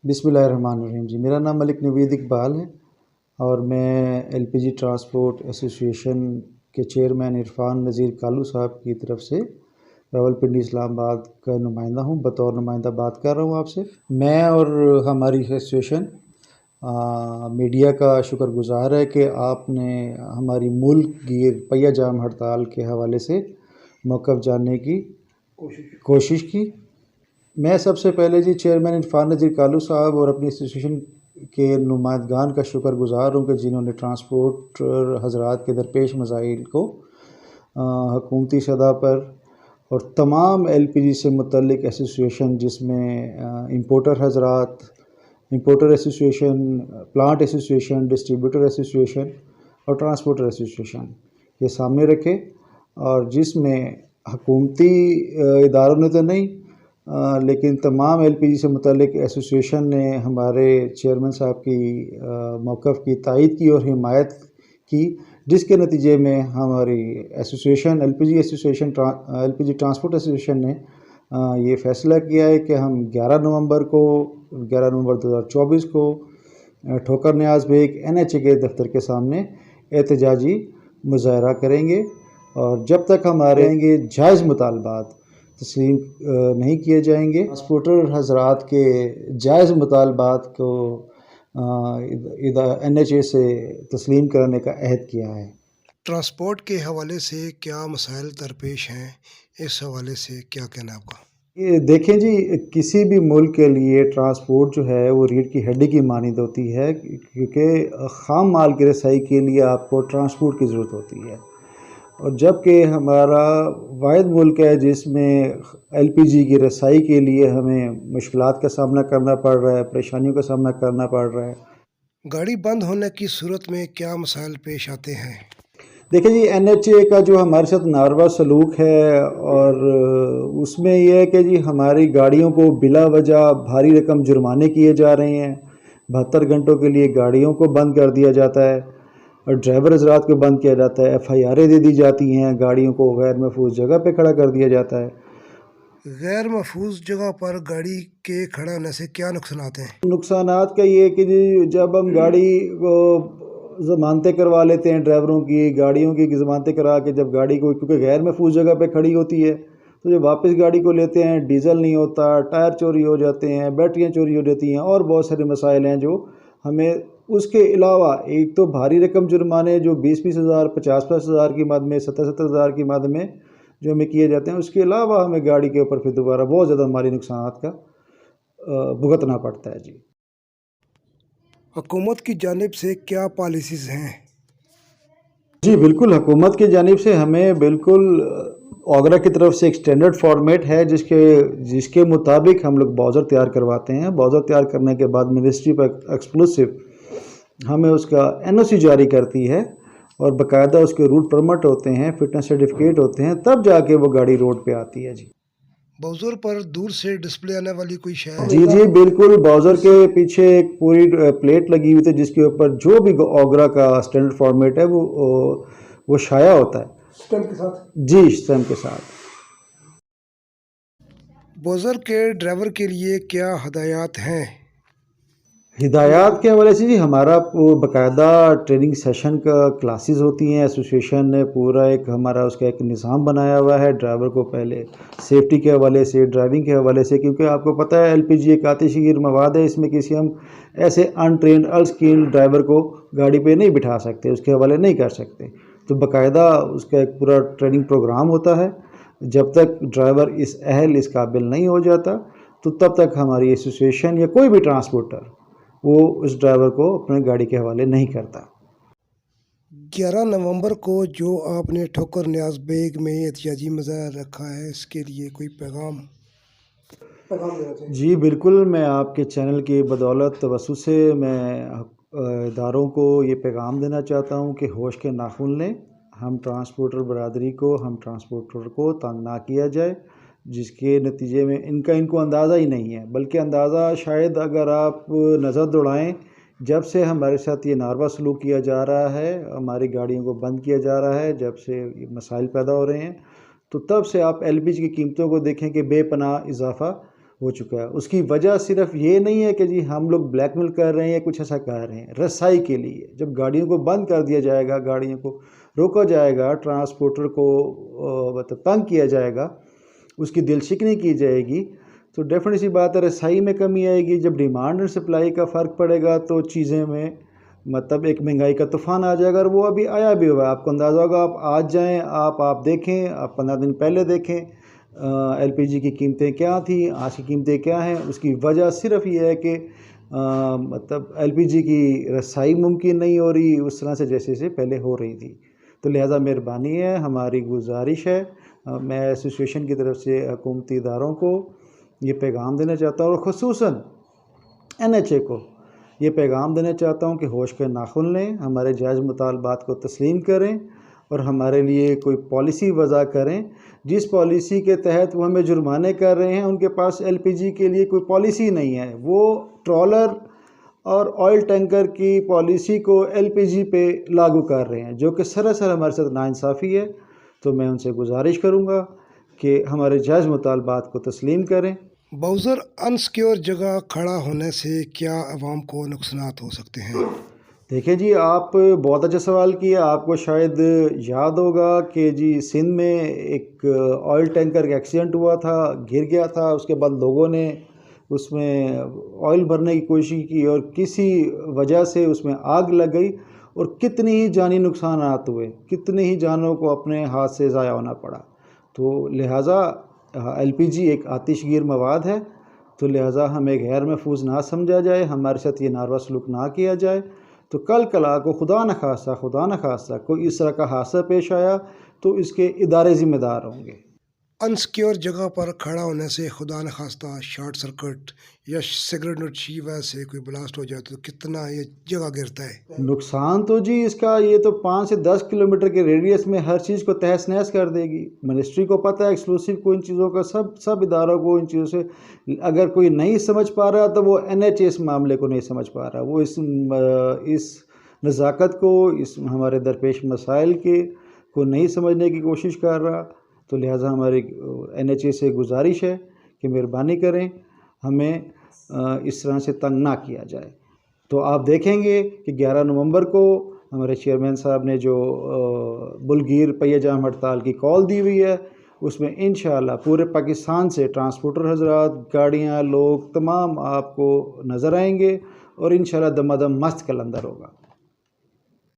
बिस्मिल्लाहिर्रहमानिर्रहीम जी। मेरा नाम मलिक नवीद इकबाल है और मैं एलपीजी ट्रांसपोर्ट एसोसिएशन के चेयरमैन इरफान नज़ीर कालू साहब की तरफ से रावलपिंडी इस्लामाबाद का नुमाइंदा हूँ। बतौर नुमाइंदा बात कर रहा हूँ आपसे। मैं और हमारी एसोसिएशन मीडिया का शुक्रगुज़ार है कि आपने हमारी मुल्क गिर पहिया जाम हड़ताल के हवाले से मौक़िफ़ जानने की कोशिश की। मैं सबसे पहले जी चेयरमैन इरफान नज़ीर कालू साहब और अपनी एसोसिएशन के नुमाइंदगान का शुक्रगुज़ार हूँ कि जिन्होंने ट्रांसपोर्टर हज़रात के दरपेश मसाइल को हुकूमती सतह पर और तमाम एलपीजी से मुतल्लिक़ एसोसिएशन जिसमें इंपोर्टर हज़रात, importer association, plant association, distributor association और ट्रांसपोर्टर एसोसिएशन ये सामने रखे और जिसमें हुकूमती इदारों ने तो नहीं लेकिन तमाम एलपीजी से मुतल्लिक़ एसोसिएशन ने हमारे चेयरमैन साहब की मौक़िफ़ की तायीद की और हिमायत की, जिसके नतीजे में हमारी एसोसिएशन एलपीजी ट्रांसपोर्ट एसोसिएशन ने ये फ़ैसला किया है कि हम 11 नवंबर 2024 को ठोकर नियाज़ बेग NHA के दफ्तर के सामने एहतजाजी मुज़ाहरा करेंगे और जब तक हमारे जायज़ मुतालबात तस्लीम नहीं किए जाएंगे। ट्रांसपोर्टर हज़रात के जायज़ मुतालबात को NHA से तस्लीम करने का अहद किया है। ट्रांसपोर्ट के हवाले से क्या मसाइल दरपेश हैं, इस हवाले से क्या कहना है आपका? ये देखें जी, किसी भी मुल्क के लिए ट्रांसपोर्ट जो है वो रीढ़ की हड्डी की मानिंद होती है, क्योंकि ख़ाम माल की रसाई के लिए आपको ट्रांसपोर्ट की ज़रूरत होती है और जबकि हमारा वाहिद मुल्क है जिसमें एलपीजी की रसाई के लिए हमें मुश्किलात का सामना करना पड़ रहा है, परेशानियों का सामना करना पड़ रहा है। गाड़ी बंद होने की सूरत में क्या मसाइल पेश आते हैं? देखिए जी, NHA का जो हमारे साथ नारवा सलूक है और उसमें यह है कि जी हमारी गाड़ियों को बिला वजह भारी रकम जुर्माने किए जा रहे हैं। 72 घंटों के लिए गाड़ियों को बंद कर दिया जाता है और ड्राइवर हज़रात को बंद किया जाता है। FIR दे दी जाती हैं, गाड़ियों को गैर महफूज जगह पे खड़ा कर दिया जाता है। गैर महफूज जगह पर गाड़ी के खड़ा होने से क्या नुकसानात हैं? नुकसानात का ये है कि जी जब हम गाड़ी को ज़मानतें करवा लेते हैं, ड्राइवरों की गाड़ियों की ज़मानतें करा के जब गाड़ी को, क्योंकि गैर महफूज जगह पे खड़ी होती है, तो जब वापस गाड़ी को लेते हैं डीज़ल नहीं होता, टायर चोरी हो जाते हैं, बैटरियाँ चोरी हो जाती हैं और बहुत सारे मसाइल हैं जो हमें उसके अलावा एक तो भारी रकम जुर्माने जो 20-20 हज़ार, 50-50 हज़ार की मद में, 70-70 हज़ार की मद में जो हमें किए जाते हैं, उसके अलावा हमें गाड़ी के ऊपर फिर दोबारा बहुत ज़्यादा माली नुकसानात का भुगतना पड़ता है जी। हुकूमत की जानिब से क्या पॉलिसीज़ हैं? जी बिल्कुल, हुकूमत की जानिब से हमें बिल्कुल ओगरा की तरफ से एक स्टैंडर्ड फॉर्मेट है जिसके मुताबिक हम लोग बाउज़र तैयार करवाते हैं। बाउज़र तैयार करने के बाद मिनिस्ट्री पर एक्सक्लूसिव हमें उसका NOC जारी करती है और बाकायदा उसके रूट परमिट होते हैं, फिटनेस सर्टिफिकेट होते हैं, तब जाके वो गाड़ी रोड पे आती है जी। बाउज़र पर दूर से डिस्प्ले आने वाली कोई शय है? जी बिल्कुल, बाउज़र के पीछे एक पूरी प्लेट लगी हुई थी जिसके ऊपर जो भी ओगरा का स्टैंडर्ड फॉर्मेट है वो शाया होता है स्टैम्प के साथ। जी, स्टैम्प के साथ। बाउज़र के ड्राइवर के लिए क्या हदायत हैं? हिदायत के हवाले से जी हमारा बाकायदा ट्रेनिंग सेशन का क्लासेस होती हैं। एसोसिएशन ने पूरा एक हमारा उसका एक निज़ाम बनाया हुआ है ड्राइवर को पहले सेफ्टी के हवाले से, ड्राइविंग के हवाले से, क्योंकि आपको पता है एलपीजी एक आतिशगीर मवाद है, इसमें किसी हम ऐसे अनट्रेंड अनस्किल्ड ड्राइवर को गाड़ी पे नहीं बिठा सकते, उसके हवाले नहीं कर सकते। तो बाकायदा उसका एक पूरा ट्रेनिंग प्रोग्राम होता है। जब तक ड्राइवर इस अहल इस काबिल नहीं हो जाता तो तब तक हमारी एसोसिएशन या कोई भी ट्रांसपोर्टर वो उस ड्राइवर को अपने गाड़ी के हवाले नहीं करता। 11 नवंबर को जो आपने ठोकर नियाज़ बेग में एहतजाजी मुज़ाहरा रखा है, इसके लिए कोई पैगाम देना चाहिए? जी बिल्कुल, मैं आपके चैनल की बदौलत तवज्जुह से मैं इदारों को ये पैगाम देना चाहता हूँ कि होश के नाखून लें। हम ट्रांसपोर्टर बरादरी को, हम ट्रांसपोर्टर को तंग ना किया जाए, जिसके नतीजे में इनको अंदाज़ा ही नहीं है, बल्कि अंदाज़ा शायद अगर आप नज़र दौड़ाएं, जब से हमारे साथ ये नारवा सलूक किया जा रहा है, हमारी गाड़ियों को बंद किया जा रहा है, जब से ये मसाइल पैदा हो रहे हैं, तो तब से आप एलपीजी की कीमतों को देखें कि बेपनाह इजाफ़ा ہو چکا ہے. اس کی وجہ صرف یہ نہیں ہے کہ جی ہم لوگ بلیک میل کر رہے ہیں یا کچھ ایسا کر رہے ہیں. رسائی کے لیے جب گاڑیوں کو بند کر دیا جائے گا, گاڑیوں کو روکا جائے گا, ٹرانسپورٹر کو مطلب تنگ کیا جائے گا, اس کی دل شکنی کی جائے گی, تو ڈیفینیٹ سی بات ہے رسائی میں کمی آئے گی. جب ڈیمانڈ اور سپلائی کا فرق پڑے گا تو چیزیں میں مطلب ایک مہنگائی کا طوفان آ جائے گا. اور وہ ابھی آیا بھی ہوا ہے, آپ کو اندازہ ہوگا. آپ آج جائیں, آپ دیکھیں, آپ 15 دن پہلے دیکھیں ایل پی جی کی قیمتیں کیا تھیں, آج کی قیمتیں کیا ہیں. اس کی وجہ صرف یہ ہے کہ مطلب ایل پی جی کی رسائی ممکن نہیں ہو رہی اس طرح سے جیسے پہلے ہو رہی تھی. تو لہٰذا مہربانی ہے, ہماری گزارش ہے, میں ایسوسیشن کی طرف سے حکومتی اداروں کو یہ پیغام دینا چاہتا ہوں, اور خصوصاً این ایچ اے کو یہ پیغام دینا چاہتا ہوں کہ ہوش کے ناخن لیں, ہمارے جائز مطالبات کو تسلیم کریں اور ہمارے لیے کوئی پالیسی وضع کریں. جس پالیسی کے تحت وہ ہمیں جرمانے کر رہے ہیں, ان کے پاس ایل پی جی کے لیے کوئی پالیسی نہیں ہے. وہ ٹرالر اور آئل ٹینکر کی پالیسی کو ایل پی جی پہ لاگو کر رہے ہیں, جو کہ سراسر ہمارے ساتھ ناانصافی ہے. تو میں ان سے گزارش کروں گا کہ ہمارے جائز مطالبات کو تسلیم کریں. بوزر انسیکیور جگہ کھڑا ہونے سے کیا عوام کو نقصانات ہو سکتے ہیں؟ دیکھیں جی, آپ بہت اچھا سوال کیا. آپ کو شاید یاد ہوگا کہ جی سندھ میں ایک آئل ٹینکر کا ایکسیڈنٹ ہوا تھا, گر گیا تھا. اس کے بعد لوگوں نے اس میں آئل بھرنے کی کوشش کی اور کسی وجہ سے اس میں آگ لگ گئی, اور کتنی ہی جانی نقصانات ہوئے, کتنی ہی جانوں کو اپنے ہاتھ سے ضائع ہونا پڑا. تو لہٰذا ایل پی جی ایک آتش گیر مواد ہے, تو لہٰذا ہمیں غیر محفوظ نہ سمجھا جائے, ہمارے ساتھ یہ ناروا سلوک نہ کیا جائے. تو کل کو خدا نخواستہ کوئی اس طرح کا حادثہ پیش آیا تو اس کے ادارے ذمہ دار ہوں گے. انسیکیور جگہ پر کھڑا ہونے سے خدا نخواستہ شارٹ سرکٹ یا سگریٹ نوشی وجہ سے کوئی بلاسٹ ہو جائے تو کتنا یہ جگہ گرتا ہے؟ نقصان تو جی اس کا یہ تو 5 سے 10 کلومیٹر کے ریڈیس میں ہر چیز کو تہس نہس کر دے گی. منسٹری کو پتہ ہے, ایکسکلوسیو کو ان چیزوں کا, سب اداروں کو ان چیزوں سے. اگر کوئی نہیں سمجھ پا رہا تو وہ این ایچ اے اس معاملے کو نہیں سمجھ پا رہا, وہ اس نزاکت کو, اس ہمارے درپیش مسائل کو نہیں سمجھنے کی کوشش کر رہا. تو لہٰذا ہماری این ایچ اے سے گزارش ہے کہ مہربانی کریں, ہمیں اس طرح سے تنگ نہ کیا جائے. تو آپ دیکھیں گے کہ 11 نومبر کو ہمارے چیئرمین صاحب نے جو بلگیر پہیہ جام ہڑتال کی کال دی ہوئی ہے, اس میں انشاءاللہ پورے پاکستان سے ٹرانسپورٹر حضرات, گاڑیاں, لوگ تمام آپ کو نظر آئیں گے, اور انشاءاللہ دمادم مست کلندر ہوگا.